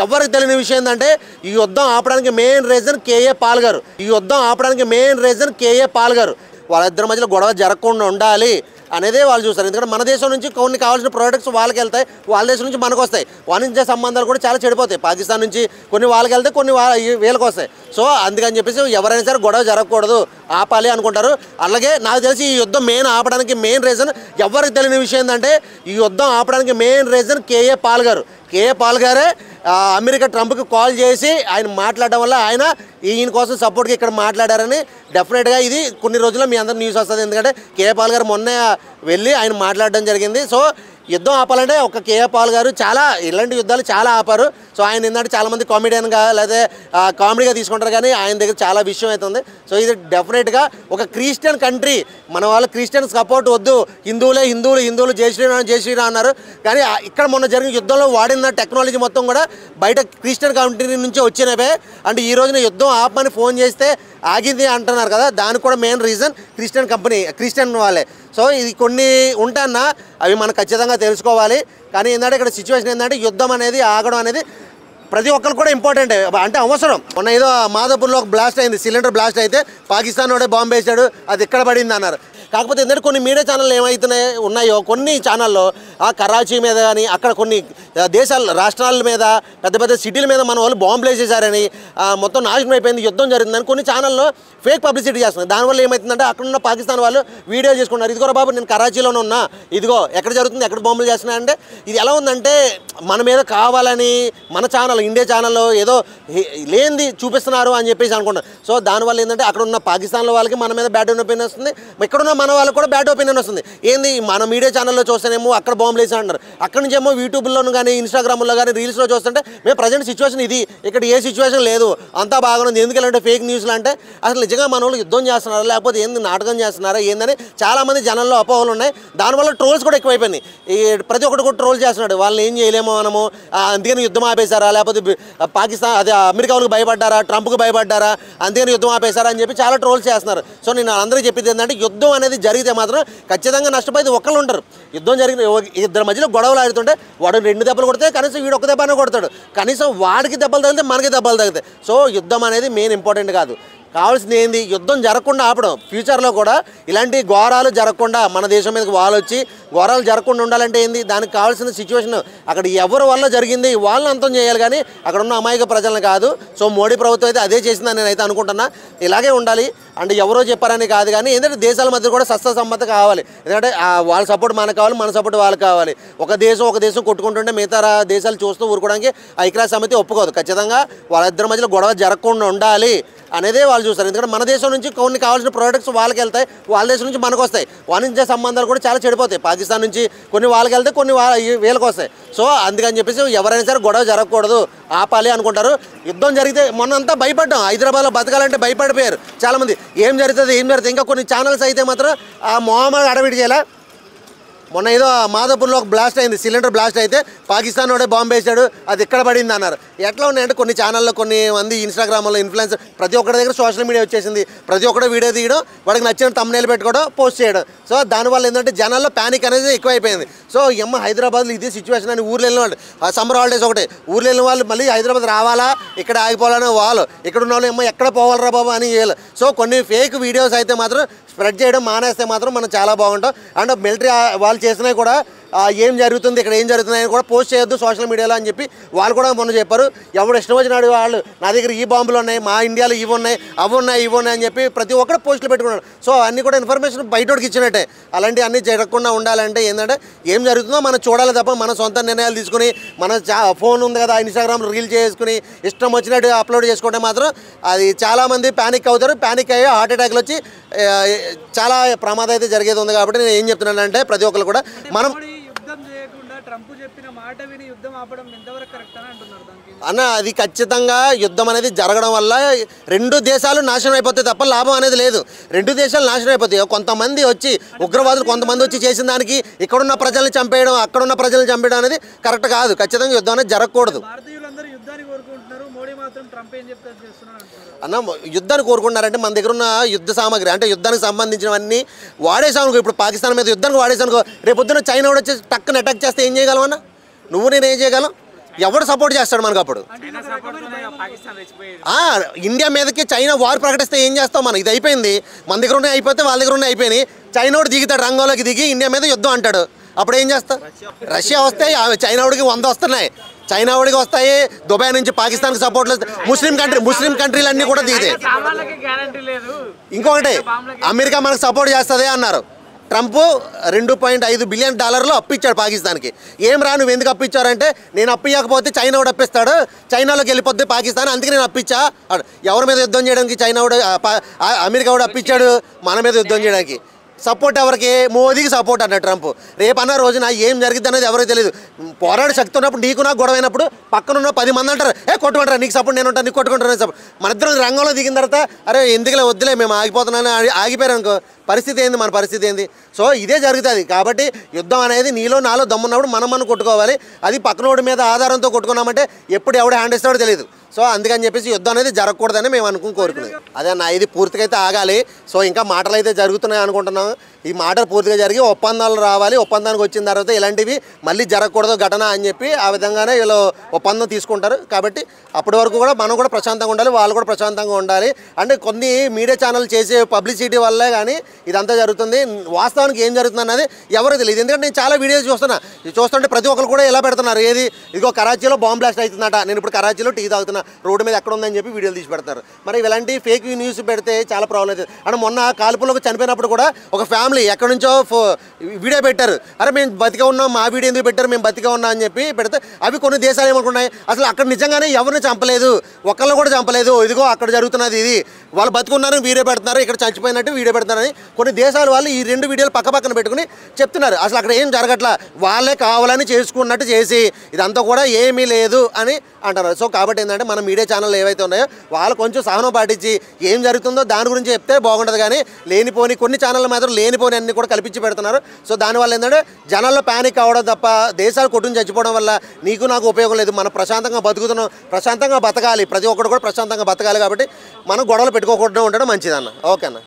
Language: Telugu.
ఎవరికి తెలియని విషయం ఏంటంటే ఈ యుద్ధం ఆపడానికి మెయిన్ రీజన్ కేఏ పాల్ గారు. వాళ్ళిద్దరి మధ్యలో గొడవ జరగకుండా ఉండాలి అనేదే వాళ్ళు చూస్తారు. ఎందుకంటే మన దేశం నుంచి కొన్ని కావాల్సిన ప్రోడక్ట్స్ వాళ్ళకి వెళ్తాయి, వాళ్ళ దేశం నుంచి మనకు వస్తాయి. వాణిజ్య సంబంధాలు కూడా చాలా చెడిపోతాయి. పాకిస్తాన్ నుంచి కొన్ని వాళ్ళకి వెళ్తాయి, కొన్ని వీళ్ళకి వస్తాయి. సో అందుకని చెప్పేసి ఎవరైనా సరే గొడవ జరగకూడదు, ఆపాలి అనుకుంటారు. అలాగే నాకు తెలిసి ఈ యుద్ధం ఆపడానికి మెయిన్ రీజన్ ఎవరికి తెలియని విషయం ఏంటంటే ఈ యుద్ధం ఆపడానికి మెయిన్ రీజన్ కేఏ పాల్ గారే అమెరికా ట్రంప్కి కాల్ చేసి ఆయన మాట్లాడడం వల్ల ఈయన కోసం సపోర్ట్గా ఇక్కడ మాట్లాడారని డెఫినెట్గా ఇది కొన్ని రోజుల్లో మీ అందరూ న్యూస్ వస్తుంది. ఎందుకంటే కేఏ పాల్ గారు మొన్నే వెళ్ళి ఆయన మాట్లాడడం జరిగింది. సో యుద్ధం ఆపాలంటే ఒక కేఏ పాల్ గారు చాలా ఇలాంటి యుద్ధాలు చాలా ఆపారు. సో ఆయన ఏంటంటే చాలామంది కామెడియన్గా లేదా కామెడీగా తీసుకుంటారు, కానీ ఆయన దగ్గర చాలా విషయం అవుతుంది. సో ఇది డెఫినెట్గా ఒక క్రిస్టియన్ కంట్రీ, మన వాళ్ళు క్రిస్టియన్ సపోర్ట్ వద్దు, హిందువులు జై శ్రీరామ్ అన్నారు. కానీ ఇక్కడ మొన్న జరిగిన యుద్ధంలో వాడిన టెక్నాలజీ మొత్తం కూడా బయట క్రిస్టియన్ కంట్రీ నుంచి వచ్చినవే. అంటే ఈ రోజున యుద్ధం ఆపమని ఫోన్ చేస్తే ఆగింది అంటున్నారు కదా, దానికి కూడా మెయిన్ రీజన్ క్రిస్టియన్ వాళ్ళే. సో ఇది కొన్ని ఉంటాయన్నా అవి మనం ఖచ్చితంగా తెలుసుకోవాలి. కానీ ఏంటంటే ఇక్కడ సిచ్యువేషన్ ఏంటంటే యుద్ధం అనేది ఆగడం అనేది ప్రతి ఒక్కరు కూడా ఇంపార్టెంట్, అంటే అవసరం. మొన్న ఏదో మాదాపూర్లో ఒక బ్లాస్ట్ అయింది, సిలిండర్ బ్లాస్ట్ అయితే పాకిస్తాన్ వాడే బాంబు వేసాడు, అది ఎక్కడ పడింది అన్నారు. కాకపోతే ఏంటంటే కొన్ని మీడియా ఛానళ్ళు ఉన్నాయో కొన్ని ఛానల్లో ఆ కరాచీ మీద కానీ అక్కడ కొన్ని రాష్ట్రాల మీద పెద్ద సిటీల మీద మన వాళ్ళు బాంబులు వేసేసారని మొత్తం నాశనం అయిపోయింది, యుద్ధం జరిగిందని కొన్ని ఛానల్లో ఫేక్ పబ్లిసిటీ చేస్తున్నారు. దానివల్ల ఏమవుతుందంటే అక్కడున్న పాకిస్తాన్ వాళ్ళు వీడియో చేసుకున్నారు, ఇదిగో బాబు నేను కరాచీలోనే ఉన్నా, ఇదిగో ఎక్కడ జరుగుతుంది, ఎక్కడ బాంబులు చేస్తున్నా. అంటే ఇది ఎలా ఉందంటే మన మీద కావాలని మన ఛానల్ ఇండియా ఛానల్లో ఏదో లేనిది చూపిస్తున్నారు అని చెప్పేసి అనుకుంటున్నారు. సో దానివల్ల ఏంటంటే అక్కడ ఉన్న పాకిస్తాన్లో వాళ్ళకి మన మీద బ్యాడ్ ఒపీనియన్ వస్తుంది, ఇక్కడున్న మన వాళ్ళకి కూడా బ్యాడ్ ఒపీనియన్ వస్తుంది. ఏంది మన మీడియా ఛానల్లో చూస్తేనేమో అక్కడ బాంబులు వేసి అంటారు, అక్కడి నుంచి ఏమో యూట్యూబ్లోను కానీ ఇన్స్టాగ్రామ్లో కానీ రీల్స్లో చూస్తుంటే మేము ప్రజెంట్ సిచ్యువేషన్ ఇది, ఇక్కడ ఏ సిచ్యువేషన్ లేదు, అంతా బాగుంది. ఎందుకంటే ఫేక్ న్యూస్లు అంటే అసలు నిజంగా మన వాళ్ళు యుద్ధం చేస్తున్నారా లేకపోతే ఏంది నాటకం చేస్తున్నారా ఏందని చాలామంది జనంలో అపోహలు ఉన్నాయి. దానివల్ల ట్రోల్స్ కూడా ఎక్కువైపోయినాయి. ఈ ప్రతి ఒక్కటి కూడా ట్రోల్ చేస్తున్నాడు, వాళ్ళని ఏం చేయలేమో మనము, అందుకని యుద్ధం ఆపేశారా, లేకపోతే పాకిస్తాన్ అదే అమెరికా వాళ్ళకి భయపడ్డారా, ట్రంప్కి భయపడ్డారా, అందుకని యుద్ధం ఆపేశారా అని చెప్పి చాలా ట్రోల్స్ చేస్తున్నారు. సో నేను అందరికీ చెప్పింది ఏంటంటే యుద్ధం అనేది జరిగితే మాత్రం ఖచ్చితంగా నష్టపోయేది ఒకళ్ళు ఉంటారు. యుద్ధం జరిగిన ఇద్దరి మధ్యలో గొడవలు ఆడుతుంటే వాడు 2 దెబ్బలు కొడితే కనీసం వీడు 1 దెబ్బనే కొడతాడు, కనీసం వాడికి దెబ్బలు తగిలితే మనకి దెబ్బలు తగ్గుతాయి. సో యుద్ధం అనేది మెయిన్ ఇంపార్టెంట్ కాదు, కావాల్సింది ఏంది యుద్ధం జరగకుండా ఆపడం. ఫ్యూచర్లో కూడా ఇలాంటి ఘోరాలు జరగకుండా మన దేశం మీదకి వాళ్ళు వచ్చి ఘోరాలు జరగకుండా ఉండాలంటే ఏంది, దానికి కావాల్సిన సిచ్యువేషన్ అక్కడ ఎవరి వల్ల జరిగింది వాళ్ళని అంతం చేయాలి, కానీ అక్కడ ఉన్న అమాయక ప్రజలను కాదు. సో మోడీ ప్రభుత్వం అయితే అదే చేసిందని నేనైతే అనుకుంటున్నా. ఇలాగే ఉండాలి, అంటే ఎవరో చెప్పారని కాదు, కానీ ఏంటంటే దేశాల మధ్య కూడా సమ్మతి కావాలి. ఎందుకంటే వాళ్ళ సపోర్ట్ మనకు కావాలి, మన సపోర్ట్ వాళ్ళకి కావాలి. ఒక దేశం కొట్టుకుంటుంటే మిగతా దేశాలు చూస్తూ ఊరుకోవడానికి ఐక్యరాజ్య సమితి ఒప్పుకోదు. ఖచ్చితంగా వాళ్ళిద్దరి మధ్యలో గొడవ జరగకుండా ఉండాలి అనేదే వాళ్ళు చూస్తారు. ఎందుకంటే మన దేశం నుంచి కొన్ని కావాల్సిన ప్రోడక్ట్స్ వాళ్ళకి వెళ్తాయి, వాళ్ళ దేశం నుంచి మనకు వస్తాయి. వాణిజ్య సంబంధాలు కూడా చాలా చెడిపోతాయి. పాకిస్తాన్ నుంచి కొన్ని వాళ్ళకి వెళ్తాయి, కొన్ని వీళ్ళకి వస్తాయి. సో అందుకని చెప్పేసి ఎవరైనా సరే గొడవ జరగకూడదు, ఆపాలి అనుకుంటారు. యుద్ధం జరిగితే మొన్నంతా భయపడ్డాం, హైదరాబాద్లో బతకాలంటే భయపడిపోయారు చాలామంది. ఏం జరుగుతుంది ఇంకా కొన్ని ఛానల్స్ అయితే మాత్రం ఆ మొహమ్మద్ అడవిడి చేయాల. మొన్న ఏదో మాదాపూర్లో ఒక బ్లాస్ట్ అయింది, సిలిండర్ బ్లాస్ట్ అయితే పాకిస్తాన్ వాడే బాంబు వేసాడు, అది ఎక్కడ పడింది అన్నారు. ఎట్లా ఉన్నాయంటే కొన్ని ఛానల్లో కొన్ని మంది ఇన్స్టాగ్రామ్లో ఇన్ఫ్లుయెన్సర్ ప్రతి ఒక్కరి దగ్గర సోషల్ మీడియా వచ్చేసింది, ప్రతి ఒక్కరు వీడియో తీయడం, వాడికి నచ్చిన thumbnail పెట్టుకోవడం, పోస్ట్ చేయడం. సో దానివల్ల ఏంటంటే జనాల్లో ప్యానిక్ అనేది ఎక్కువైపోయింది. సో హైదరాబాద్లో ఇదే సిచ్యువేషన్ అని ఊర్లో వెళ్ళిన వాళ్ళు సమ్మర్ హాలిడేస్ ఒకటి ఊర్లో వెళ్ళిన వాళ్ళు మళ్ళీ హైదరాబాద్ రావాలా ఇక్కడ ఆగిపోవాలనే వాళ్ళు, ఇక్కడ ఉన్న వాళ్ళు ఎక్కడ పోవాలరా బాబు అని చేయాలి. సో కొన్ని ఫేక్ వీడియోస్ అయితే మాత్రం స్ప్రెడ్ చేయడం మానేస్తే మాత్రం మనం చాలా బాగుంటాం. అండ్ మిలిటరీ వాళ్ళు చేసినవి కూడా ఏం జరుగుతుంది ఇక్కడ ఏం జరుగుతున్నాయని కూడా పోస్ట్ చేయొద్దు సోషల్ మీడియాలో అని చెప్పి వాళ్ళు కూడా మొన్న చెప్పారు. ఎవడు ఇష్టం వచ్చినాడు వాళ్ళు నా దగ్గర ఈ బాంబులు ఉన్నాయి, మా ఇండియాలో ఇవి ఉన్నాయి, అవి ఉన్నాయి అని చెప్పి ప్రతి ఒక్కరు పోస్టులు పెట్టుకున్నాడు. సో అన్నీ కూడా ఇన్ఫర్మేషన్ బయటోడికి ఇచ్చినట్టే. అలాంటివి అన్నీ జరగకుండా ఉండాలంటే ఏంటంటే ఏం జరుగుతుందో మనం చూడాలి తప్ప మన సొంత నిర్ణయాలు తీసుకుని మన ఫోన్ ఉంది కదా ఇన్స్టాగ్రామ్ రీల్ చేసుకుని ఇష్టం వచ్చినట్టు అప్లోడ్ చేసుకుంటే మాత్రం అది చాలామంది ప్యానిక్ అవుతారు. ప్యానిక్ అయ్యి హార్ట్ అటాక్లు వచ్చి చాలా ప్రమాదం అయితే జరిగేది ఉంది. కాబట్టి నేను ఏం చెప్తున్నానంటే ప్రతి ఒక్కరు కూడా మనం అన్న అది ఖచ్చితంగా యుద్ధం అనేది జరగడం వల్ల 2 దేశాలు నాశనం అయిపోతాయి తప్ప లాభం అనేది లేదు. 2 దేశాలు నాశనం అయిపోతాయి. కొంతమంది వచ్చి ఉగ్రవాదులు కొంతమంది వచ్చి చేసిన దానికి ఇక్కడున్న ప్రజల్ని చంపేయడం అక్కడున్న ప్రజల్ని చంపేయడం అనేది కరెక్ట్ కాదు. ఖచ్చితంగా యుద్ధం అనేది జరగకూడదు. అన్న యుద్ధాన్ని కోరుకుంటున్నారంటే మన దగ్గర ఉన్న యుద్ధ సామాగ్రి అంటే యుద్ధానికి సంబంధించినవన్నీ వాడేసాను. ఇప్పుడు పాకిస్తాన్ మీద యుద్ధానికి వాడేసాను. రేపు పొద్దున్న చైనా కూడా వచ్చి టక్కున అటాక్ చేస్తే ఏం చేయగలం అన్న? నువ్వు నేను ఏం చేయగలం? ఎవడు సపోర్ట్ చేస్తాడు మనకు అప్పుడు? ఇండియా మీదకి చైనా వార్ ప్రకటిస్తే ఏం చేస్తాం మనం? ఇది అయిపోయింది, మన దగ్గర ఉన్నాయి అయిపోతే వాళ్ళ దగ్గర ఉన్నాయి అయిపోయినాయి. చైనా వాడు దిగుతాడు రంగంలోకి, దిగి ఇండియా మీద యుద్ధం అంటాడు, అప్పుడు ఏం చేస్తాం? రష్యా వస్తాయి, చైనా వాడికి 100 వస్తున్నాయి, చైనా వాడికి వస్తాయి, దుబాయ్ నుంచి పాకిస్తాన్కి సపోర్ట్ ముస్లిం కంట్రీలన్నీ కూడా దిగుతాయి. ఇంకొకటి, అమెరికా మనకు సపోర్ట్ చేస్తుంది అన్నారు. ట్రంప్ $2.5 బిలియన్ అప్పు ఇచ్చాడు పాకిస్తాన్కి. ఏం రా నువ్వు ఎందుకు అప్పు ఇచ్చారంటే, నేను అప్పు ఇవ్వకపోతే చైనా వాడు అప్పిస్తాడు, చైనాలోకి వెళ్ళిపోద్ది పాకిస్తాన్, అందుకే నేను అప్పిచ్చా. ఎవరి మీద యుద్ధం చేయడానికి చైనా వాడు అమెరికా వాడు అప్పిచ్చాడు? మన మీద యుద్ధం చేయడానికి. సపోర్ట్ ఎవరికి? మోదీకి సపోర్ట్ అన్నాడు ట్రంప్. రేపన్న రోజున ఏం జరిగింది అనేది ఎవరికి తెలియదు. పోరాడు శక్తి ఉన్నప్పుడు నీకు నాకు గొడవ అయినప్పుడు పక్కన ఉన్న 10 మంది అంటారు, కొట్టుకుంటారా, నీకు సపోర్ట్ నేను ఉంటాను, నీకు కొట్టుకుంటాను సపోర్ట్. మన ఇద్దరు రంగంలో దిగిన తర్వాత అరే ఎందుకులే వద్దులే మేము ఆగిపోతున్నాను ఆగిపోయారు అనుకో, పరిస్థితి ఏంది? మన పరిస్థితి ఏంది? సో ఇదే జరుగుతుంది. కాబట్టి యుద్ధం అనేది నీలో నాలో దమ్మున్నప్పుడు మనం కొట్టుకోవాలి. అది పక్కనోడి మీద ఆధారంతో కొట్టుకున్నామంటే ఎప్పుడు ఎవడు హ్యాండ్ ఇస్తాడో తెలియదు. సో అందుకని చెప్పేసి యుద్ధం అనేది జరగకూడదని మేము కోరుకునేది అదే అన్న. ఇది పూర్తిగా అయితే ఆగాలి. సో ఇంకా మాటలు అయితే జరుగుతున్నాయి అనుకుంటున్నాం. ఈ మాటలు పూర్తిగా జరిగి ఒప్పందాలు రావాలి. ఒప్పందానికి వచ్చిన తర్వాత ఇలాంటివి మళ్ళీ జరగకూడదు ఘటన అని చెప్పి ఆ విధంగానే వీళ్ళు ఒప్పందం తీసుకుంటారు. కాబట్టి అప్పటి వరకు కూడా మనం కూడా ప్రశాంతంగా ఉండాలి, వాళ్ళు కూడా ప్రశాంతంగా ఉండాలి. అంటే కొన్ని మీడియా ఛానల్ చేసే పబ్లిసిటీ వల్లే కానీ ఇదంతా జరుగుతుంది. వాస్తవానికి ఏం జరుగుతుంది అన్నది ఎవరు తెలియదు. ఎందుకంటే నేను చాలా వీడియోస్ చూస్తుంటే ప్రతి ఒక్కరు కూడా ఎలా పెడుతున్నారు, ఏది ఇదిగో కరాచీలో బాంబ్ బ్లాస్ట్ అవుతుందట, నేను ఇప్పుడు కరాచీలో టీ తాగుతున్నా, రోడ్డు మీద ఎక్కడ ఉందని చెప్పి వీడియోలు తీసి పెడతారు. మరి ఇలాంటి ఫేక్ న్యూస్ పెడితే చాలా ప్రాబ్లం అవుతుంది. అంటే మొన్న కాల్పులకు చనిపోయినప్పుడు కూడా ఒక ఫ్యామిలీ ఎక్కడి నుంచో వీడియో పెట్టారు, అరే మేము బతిగా ఉన్నాం, మా వీడియో ఎందుకు పెట్టారు, మేము బతిగా ఉన్నాం అని చెప్పి పెడితే అవి కొన్ని దేశాలు ఏమనుకున్నాయి, అసలు అక్కడ నిజంగానే ఎవరిని చంపలేదు, ఒకళ్ళు కూడా చంపలేదు, ఇదిగో అక్కడ జరుగుతున్నది ఇది, వాళ్ళు బతుకున్నారు వీడియో పెడుతున్నారు, ఇక్కడ చచ్చిపోయినట్టు వీడియో పెడుతున్నారని కొన్ని దేశాల వాళ్ళు ఈ 2 వీడియోలు పక్కన పెట్టుకుని చెప్తున్నారు. అసలు అక్కడ ఏం జరగట్లా, వాళ్ళే కావాలని చేసుకున్నట్టు చేసి ఇదంతా కూడా ఏమీ లేదు అని అంటారు. సో కాబట్టి ఏంటంటే మన మీడియా ఛానల్ ఏవైతే ఉన్నాయో వాళ్ళు కొంచెం సహనం పాటించి ఏం జరుగుతుందో దాని గురించి చెప్తే బాగుంటుంది. కానీ లేనిపోని కొన్ని ఛానళ్ళు మాత్రం లేనిపోని అన్ని కూడా కల్పించి పెడుతున్నారు. సో దానివల్ల ఏంటంటే జనాల్లో ప్యానిక్ అవ్వడం తప్ప దేశాలు కొట్టుని చచ్చిపోవడం వల్ల నీకు నాకు ఉపయోగం లేదు. మనం ప్రశాంతంగా బతుకుతున్నాం, ప్రశాంతంగా బతకాలి, ప్రతి ఒక్కరు కూడా ప్రశాంతంగా బతకాలి. కాబట్టి మనం గొడవలు పెట్టుకోకుండా ఉండడం మంచిదన్న. ఓకే అన్న.